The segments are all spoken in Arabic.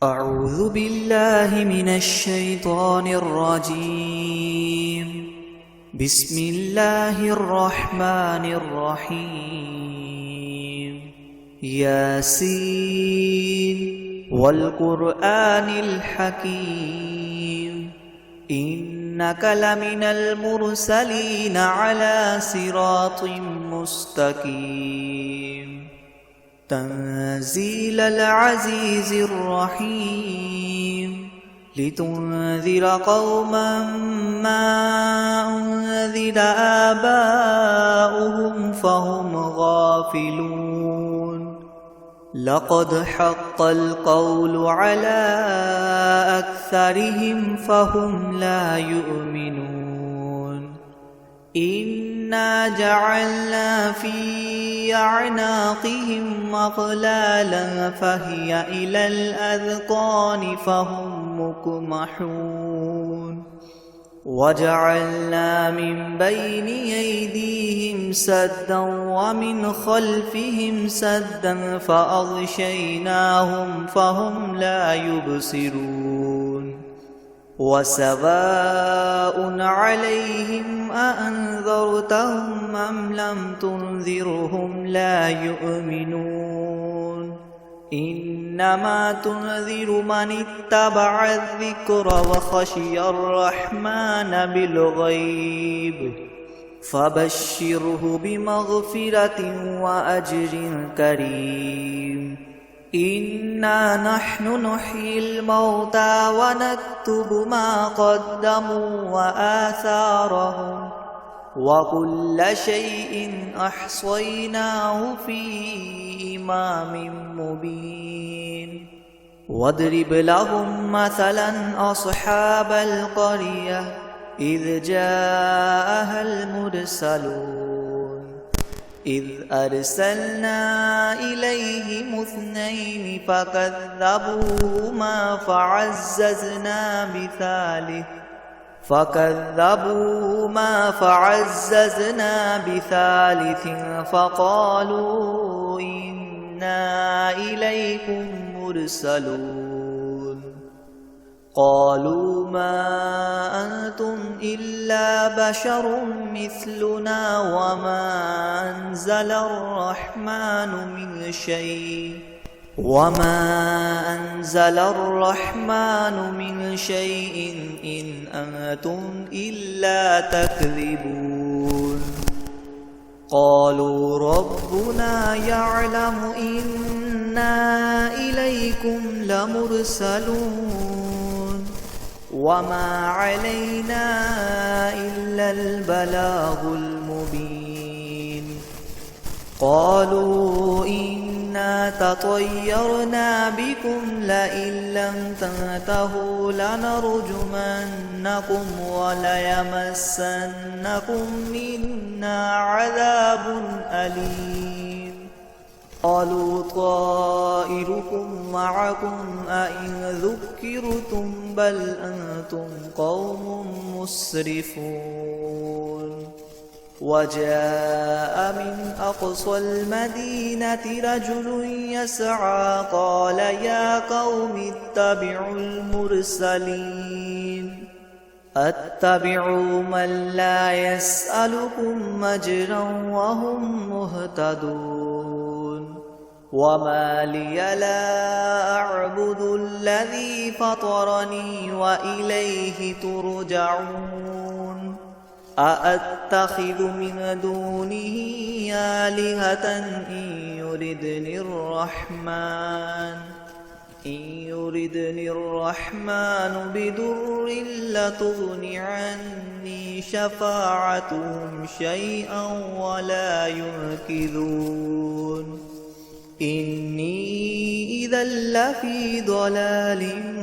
أعوذ بالله من الشيطان الرجيم. بسم الله الرحمن الرحيم. ياسين والقرآن الحكيم إنك لمن المرسلين على صراط مستقيم. تنزيل العزيز الرحيم لتنذر قوما ما أنذر آباؤهم فهم غافلون. لقد حق القول على أكثرهم فهم لا يؤمنون. إنا جعلنا في أعناقهم أغلالا فهي إلى الأذقان فهم مقمحون. وجعلنا من بين أيديهم سدا ومن خلفهم سدا فأغشيناهم فهم لا يبصرون. وسواء عليهم أأنذرتهم أم لم تنذرهم لا يؤمنون. إنما تنذر من اتبع الذكر وخشي الرحمن بالغيب فبشره بمغفرة وأجر كريم. إنا نحن نحيي الموتى ونكتب ما قدموا وآثارهم وكل شيء أحصيناه في إمام مبين. واضرب لهم مثلا أصحاب القرية إذ جاءها المرسلون إذ أرسلنا إليهم اثنين فكذبوهما فعززنا بثالث فقالوا إنا إليكم مرسلون. قالوا ما أنتم إلا بشر مثلنا وما أنزل الرحمن من شيء إن أنتم إلا تكذبون. قالوا ربنا يعلم إنا إليكم لمرسلون وما علينا إلا البلاغ المبين. قالوا إنا تطيرنا بكم لئن لم تنتهوا لنرجمنكم وليمسنكم منا عذاب أليم. قالوا طائركم معكم أئن ذكرتم بل أنتم قوم مسرفون. وجاء من أقصى المدينة رجل يسعى قال يا قوم اتبعوا المرسلين اتبعوا من لا يسألكم أجرا وهم مهتدون. وما لي لا أعبد الذي فطرني وإليه ترجعون. أأتخذ من دونه آلهة إن يردني الرحمن بضر لتغن عني شفاعتهم شيئا ولا ينقذون. إني إذا لفي ضلال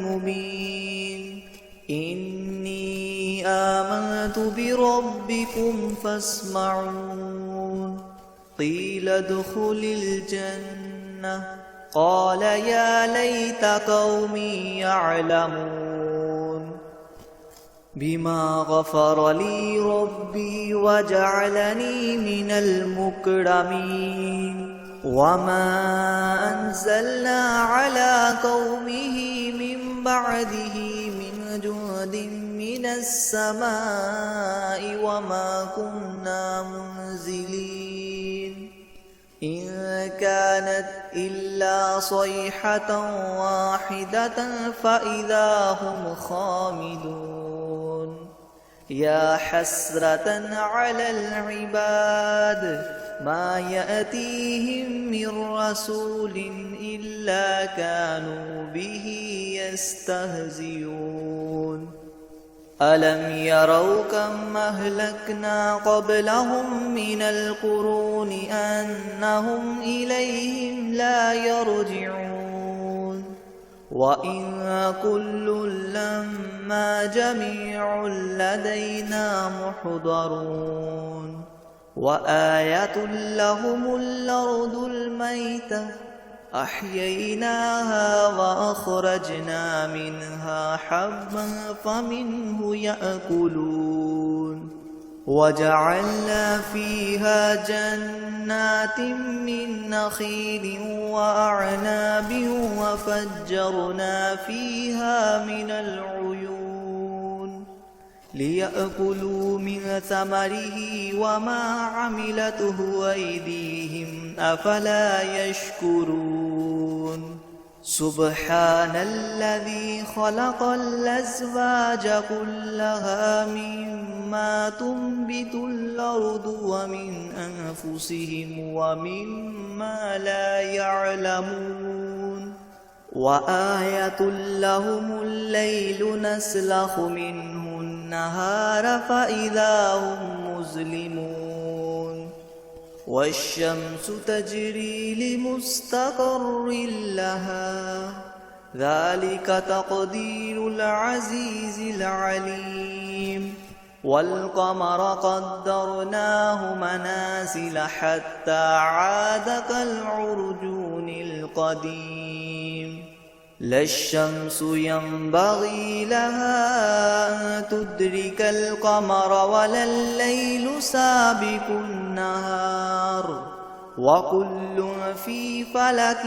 مبين. إني آمنت بربكم فاسمعون. قيل ادخل الجنة قال يا ليت قومي يعلمون. بما غفر لي ربي وجعلني من المكرمين. وما أنزلنا على قومه من بعده من جند من السماء وما كنا منزلين إن كانت إلا صيحة واحدة فإذا هم خامدون يا حسرة على العباد ما يأتيهم من رسول إلا كانوا به يستهزئون ألم يروا كم أهلكنا قبلهم من القرون أنهم إليهم لا يرجعون وإن كل لما جميع لدينا محضرون وآية لهم الأرض الميتة أحييناها وأخرجنا منها حبا فمنه يأكلون وجعلنا فيها جنات من نخيل وأعناب وفجرنا فيها من العيون ليأكلوا من ثمره وما عملته أيديهم أفلا يشكرون سبحان الذي خلق الأزواج كلها مما تنبت الأرض ومن أنفسهم ومما لا يعلمون وآية لهم الليل نسلخ منه النهار فإذا هم مظلمون والشمس تجري لمستقر لها ذلك تقدير العزيز العليم والقمر قدرناه منازل حتى عاد كالعرجون القديم لا الشمس ينبغي لها أن تدرك القمر ولا الليل سابق النهار وكل في فلك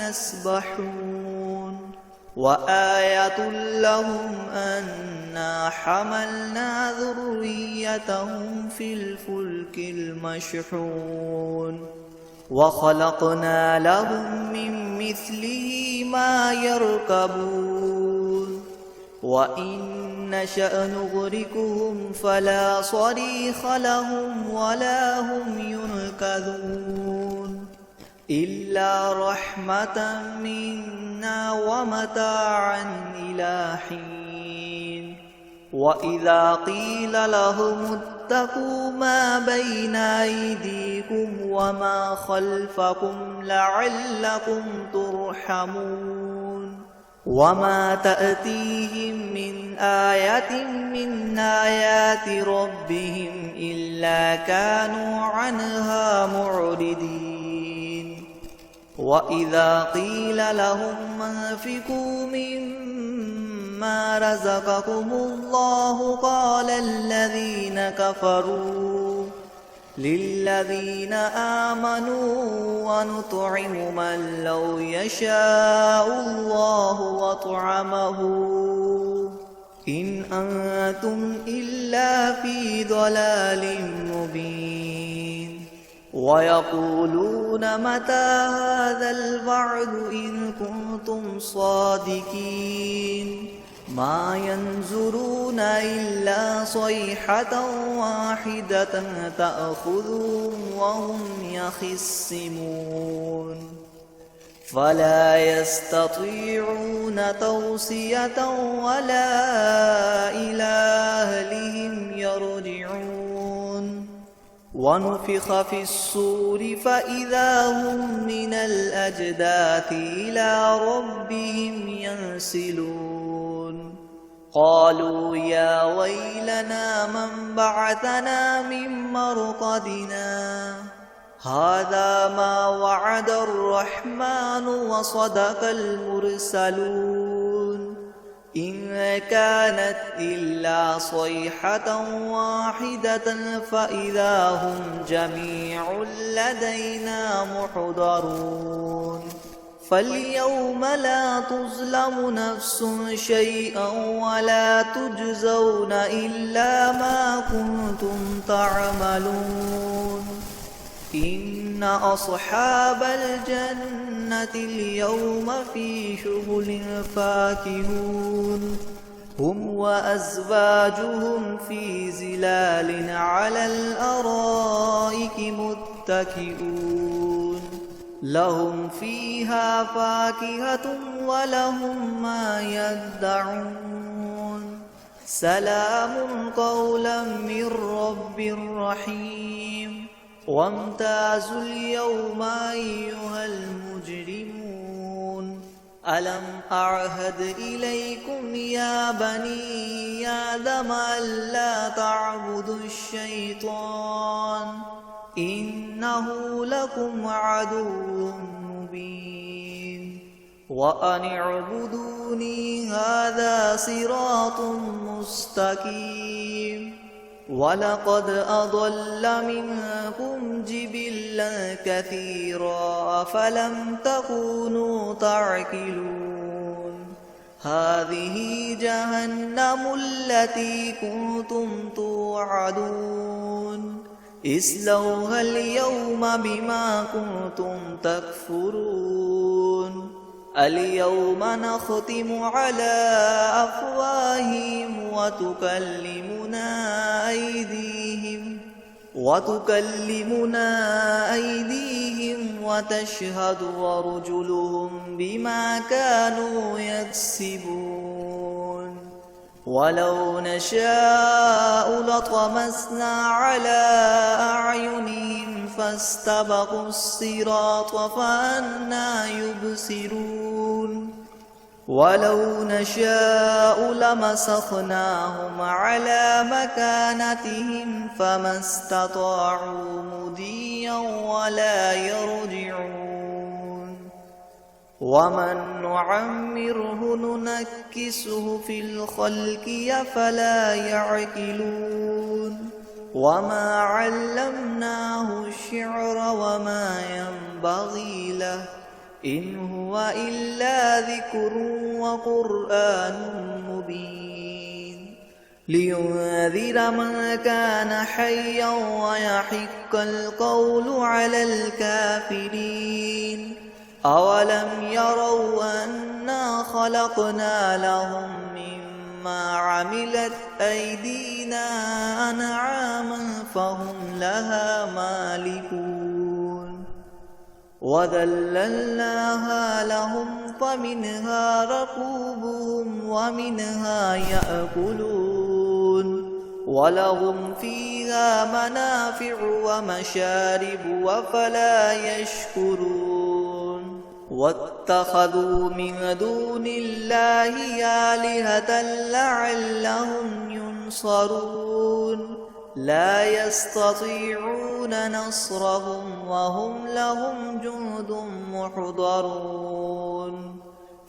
يسبحون وآية لهم أنا حملنا ذريتهم في الفلك المشحون وخلقنا لهم من مثله ما يركبون وإن نشأ نغرقهم فلا صريخ لهم ولا هم ينقذون إلا رحمة منا ومتاعا إلى حين وإذا قيل لهم اتقوا ما بين أيديكم وما خلفكم لعلكم ترحمون وما تأتيهم من آية من آيات ربهم إلا كانوا عنها معرضين وإذا قيل لهم أنفقوا مما رزقكم الله قال الذين كفروا للذين آمنوا ونطعم من لو يشاء الله وطعمه إن أنتم إلا في ضلال مبين ويقولون متى هذا الوعد إن كنتم صادقين ما ينظرون إلا صيحة واحدة تأخذهم وهم يخصمون فلا يستطيعون توصية ولا إلى أهلهم يرجعون ونفخ في الصور فإذا هم من الأجداث إلى ربهم ينسلون قالوا يا ويلنا من بعثنا من مرقدنا هذا ما وعد الرحمن وصدق المرسلون إن كانت إلا صيحة واحدة فإذا هم جميع لدينا محضرون فاليوم لا تظلم نفس شيئا ولا تجزون إلا ما كنتم تعملون إن أصحاب الجنة اليوم في شغل فاكهون هم وأزواجهم في ظلال على الأرائك متكئون لهم فيها فاكهة ولهم ما يدعون سلام قولا من رب رحيم وامتازوا اليوم أيها المجرمون ألم أعهد إليكم يا بني آدم ألا تعبدوا الشيطان إنه لكم عدو مبين وأن اعبدوني هذا صراط مستقيم ولقد أضل منكم جبلا كثيرا فلم تكونوا تعقلون هذه جهنم التي كنتم توعدون اصلوها اليوم بما كنتم تكفرون اليوم نختم على أفواههم وتكلمنا أيديهم وتشهد أرجلهم بما كانوا يكسبون ولو نشاء لطمسنا على أعينهم فاستبقوا الصراط فأنى يبصرون ولو نشاء لمسخناهم على مكانتهم فما استطاعوا مضيا ولا يرجعون ومن نعمره ننكسه في الخلق أفلا يعقلون وما علمناه الشعر وما ينبغي له إن هو إلا ذكر وقرآن مبين لينذر من كان حيا ويحق القول على الكافرين أولم يروا أنا خلقنا لهم مما عملت أيدينا أنعاما فهم لها مالكون وذللناها لهم فمنها ركوبهم ومنها يأكلون ولهم فيها منافع ومشارب وفلا يشكرون واتخذوا من دون الله آلهة لعلهم ينصرون لا يستطيعون نصرهم وهم لهم جند محضرون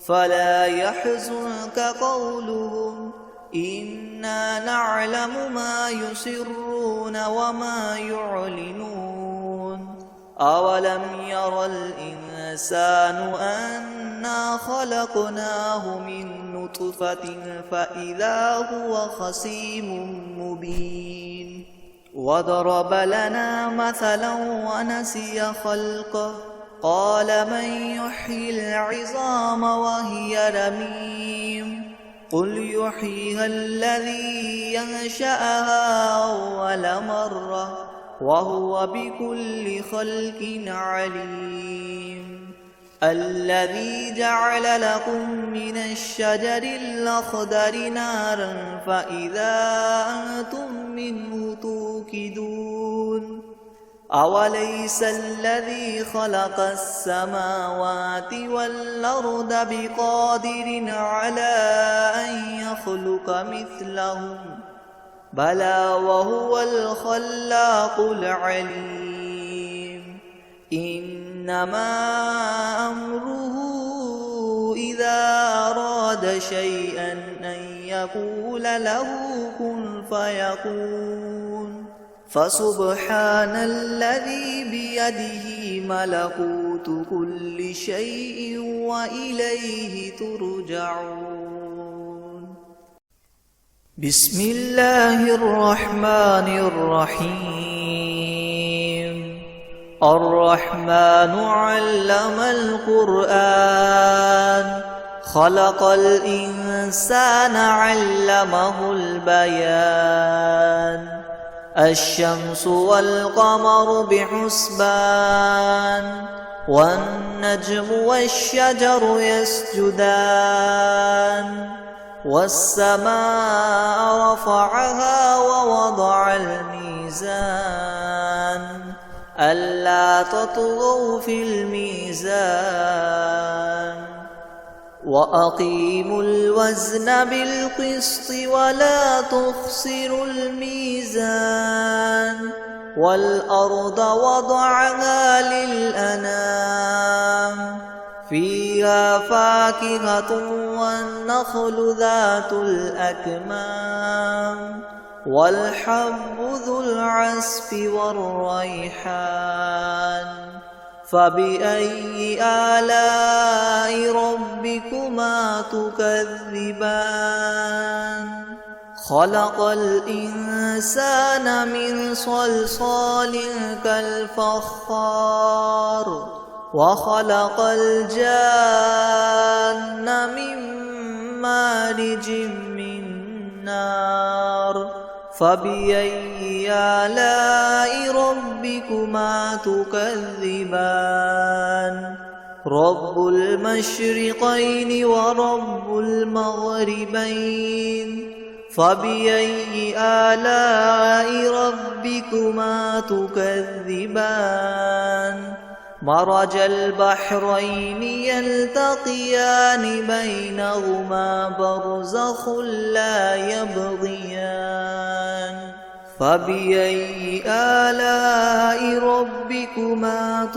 فلا يحزنك قولهم إنا نعلم ما يسرون وما يعلنون أولم ير الإنسان أنا خلقناه من نطفة فإذا هو خصيم مبين وضرب لنا مثلا ونسي خلقه قال من يحيي العظام وهي رميم قل يحييها الذي ينشأها أول مرة وهو بكل خلق عليم الذي جعل لكم من الشجر الأخضر نارا فإذا أنتم منه توقدون أوليس الذي خلق السماوات والأرض بقادر على أن يخلق مثلهم بلى وهو الخلاق العليم إنما أمره إذا أراد أراد شيئا أن يقول له كن فيكون فسبحان الذي بيده ملكوت كل شيء وإليه ترجعون. بسم الله الرحمن الرحيم. الرحمن علم القرآن خلق الإنسان علمه البيان الشمس والقمر بحسبان والنجم والشجر يسجدان والسماء رفعها ووضع الميزان ألا تطغوا في الميزان وأقيموا الوزن بالقسط ولا تخسروا الميزان والأرض وضعها للأنام فيها فاكهة والنخل ذات الأكمام والحب ذو العصف والريحان فبأي آلاء ربكما تكذبان خلق الإنسان من صلصال كالفخار وخلق الجان من مارج من نار فبأي آلاء ربكما تكذبان رب المشرقين ورب المغربين فبأي آلاء ربكما تكذبان مرج البحرين يلتقيان بينهما برزخ لا يبغيان فبأي آلاء ربكما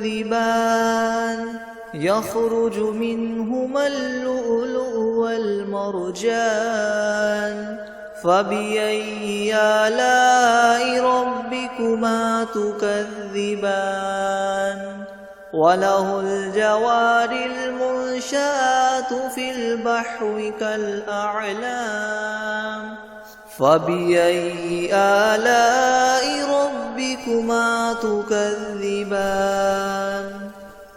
تكذبان يخرج منهما اللؤلؤ والمرجان فبأي آلاء ربكما تكذبان وله الجوار المنشآت في البحر كالأعلام فبأي آلاء ربكما تكذبان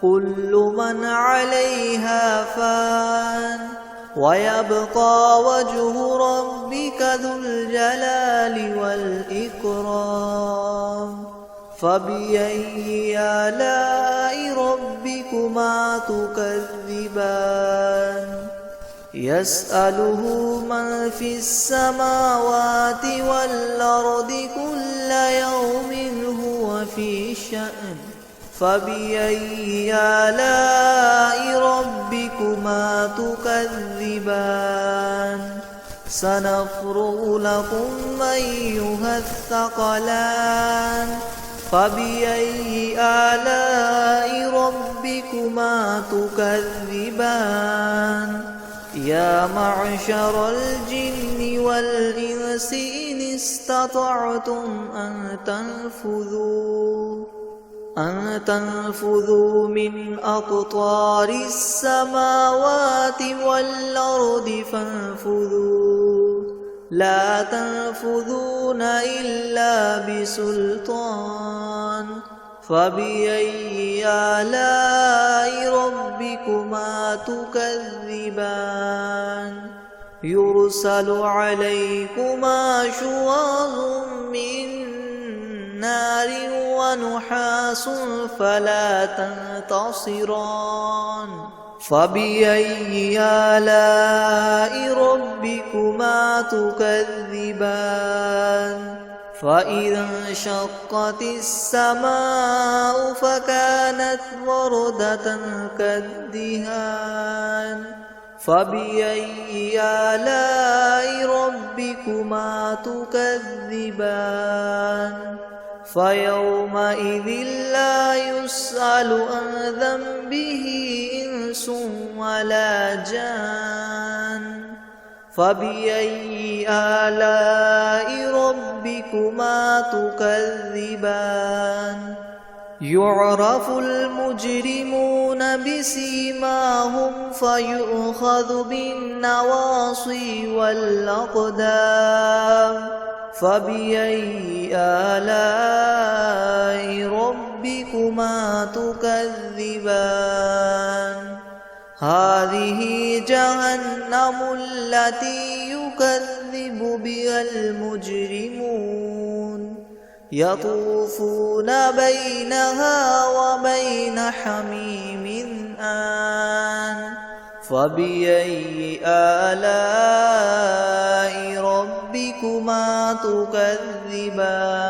كل من عليها فان ويبقى وجه ربك ذو الجلال والإكرام فبأي آلاء ربكما تكذبان يسأله من في السماوات والأرض كل يوم هو في شأن فبأي آلاء ربكما تكذبان سنفرغ لكم أيها الثقلان فبأي آلاء ربكما تكذبان يا معشر الجن والإنس إن استطعتم أن تنفذوا من أقطار السماوات والأرض فانفذوا لا تنفذون إلا بسلطان فبأي آلاء ربكما تكذبان يرسل عليكما شواظ من نار ونحاس فلا تنتصران فبأي آلاء ربكما تكذبان فإذا انشقت السماء فكانت وردة كالدهان فبأي آلاء ربكما تكذبان فيومئذ لا يسأل عن ذنبه إنس ولا جان فبأي آلاء ربكما تكذبان يعرف المجرمون بسيماهم فيؤخذ بالنواصي والأقدام فبأي آلاء ربكما تكذبان هذه جهنم التي يكذب بها المجرمون يطوفون بينها وبين حميم آن فبأي آلاء ربكما تكذبان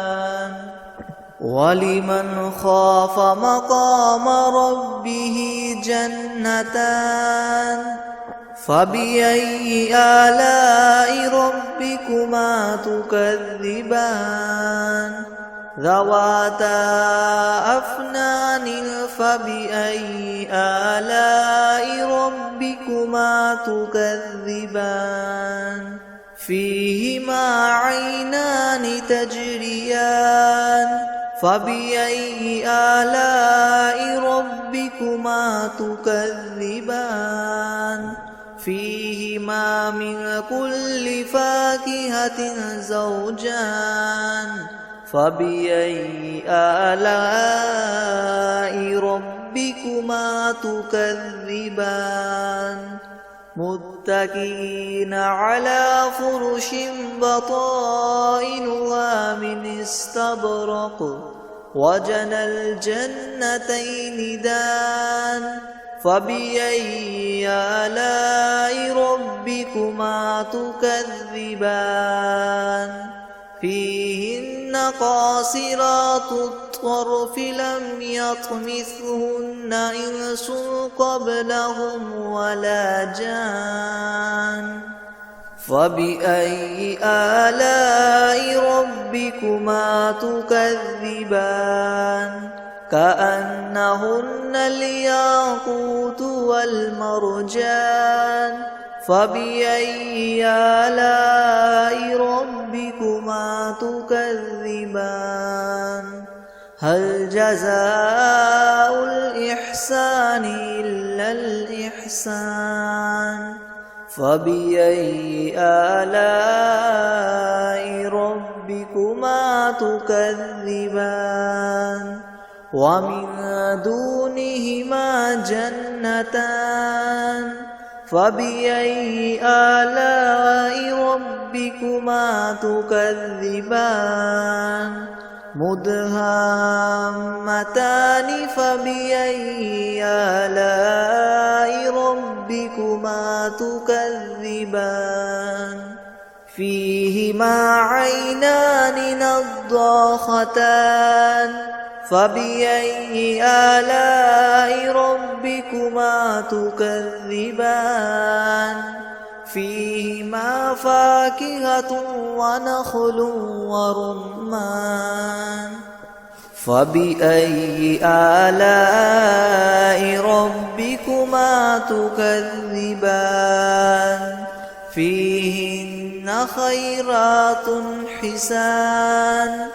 ولمن خاف مقام ربه جنتان فبأي آلاء ربكما تكذبان ذواتا أفنان فبأي آلاء ربكما تكذبان فيهما عينان تجريان فبأي آلاء ربكما تكذبان فيهما من كل فاكهة زوجان فبأي آلاء ربكما تكذبان متكئين على فرش بطائنها من استبرق وجنى الجنتين دان فبأي آلاء ربكما تكذبان فيهن قاصرات الطرف لم يطمثهن إنس قبلهم ولا جان فبأي آلاء ربكما تكذبان كأنهن الياقوت والمرجان فبأي آلاء ربكما تكذبان هل جزاء الإحسان إلا الإحسان فبأي آلاء ربكما تكذبان ومن دونهما جنتان فبأي آلاء ربكما تكذبان مدهامتان فبأي آلاء ربكما تكذبان فيهما عينان نضاختان فبأي آلاء ربكما تكذبان فيهما فاكهة ونخل ورمان فبأي آلاء ربكما تكذبان فيهن خيرات حسان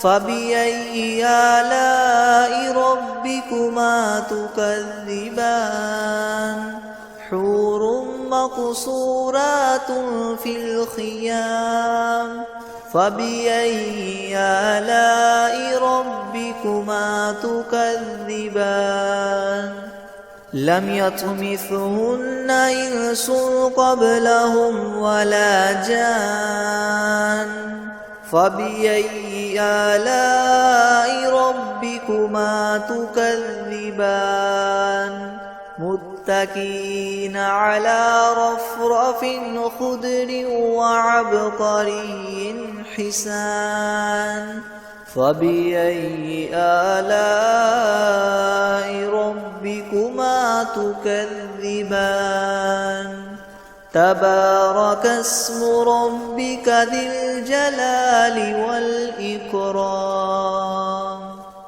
فبأي آلاء ربكما تكذبان حور مقصورات في الخيام فبأي آلاء ربكما تكذبان لم يطمثهن إنس قبلهم ولا جان فبأي آلاء ربكما تكذبان متكئين على رفرف خضر وعبقري حسان فبأي آلاء ربكما تكذبان تبارك اسم ربك ذي الجلال والإكرام